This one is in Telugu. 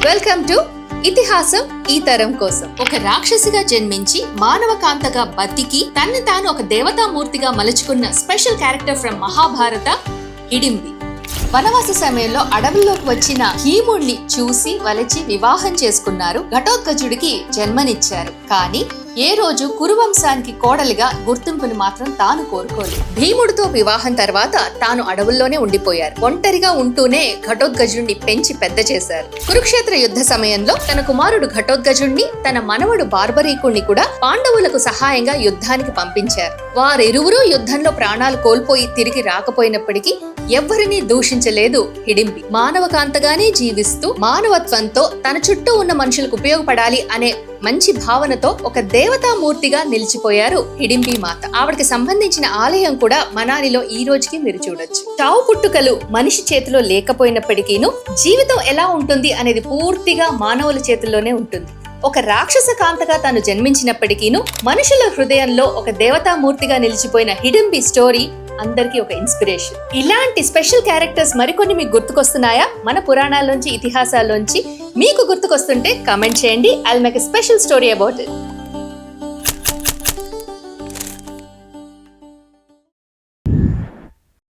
వెల్కమ్ టు ఇతిహాసం ఈ తరం కోసం. ఒక రాక్షసిగా జన్మించి మానవ కాంతగా బతికి తన్ని తాను ఒక దేవతామూర్తిగా మలుచుకున్న special character from Mahabharata Hidimbi. వనవాస సమయంలో అడవుల్లోకి వచ్చిన భీముడిని చూసి వలచి వివాహం చేసుకున్నారు. ఘటోత్కచుడికి జన్మనిచ్చారు. కానీ ఏ రోజు కురువంశానికి కోడలిగా గుర్తింపుని మాత్రం తాను కోరుకోలేదు. భీముడితో వివాహం తర్వాత తాను అడవుల్లోనే ఉండిపోయారు. ఒంటరిగా ఉంటూనే ఘటోత్కచుడిని పెంచి పెద్ద చేశారు. కురుక్షేత్ర యుద్ధ సమయంలో తన కుమారుడు ఘటోత్కచుడిని, తన మనవడు బార్బరీకుణ్ణి కూడా పాండవులకు సహాయంగా యుద్ధానికి పంపించారు. వారిరువురూ యుద్ధంలో ప్రాణాలు కోల్పోయి తిరిగి రాకపోయినప్పటికీ ఎవ్వరినీ దూషించలేదు హిడింబి. మానవకాంతగానే జీవిస్తూ మానవత్వంతో తన చుట్టూ ఉన్న మనుషులకు ఉపయోగపడాలి అనే మంచి భావనతో ఒక దేవతామూర్తిగా నిలిచిపోయారు హిడింబి మాత. ఆవిడకి సంబంధించిన ఆలయం కూడా మనాలిలో ఈ రోజుకి మీరు చూడొచ్చు. చావు పుట్టుకలు మనిషి చేతిలో లేకపోయినప్పటికీను జీవితం ఎలా ఉంటుంది అనేది పూర్తిగా మానవుల చేతుల్లోనే ఉంటుంది. ఒక రాక్షస కాంతగా తాను జన్మించినప్పటికీను మనుషుల హృదయంలో ఒక దేవతామూర్తిగా నిలిచిపోయిన హిడింబి స్టోరీ అందరికీ ఒక ఇన్స్పిరేషన్. ఇలాంటి స్పెషల్ క్యారెక్టర్స్ మరికొన్ని మీకు గుర్తుకొస్తున్నాయా? మన పురాణాల్లోంచి, ఇతిహాసాల్లోంచి మీకు గుర్తుకొస్తుంటే కామెంట్ చేయండి. I'll make a special story about it.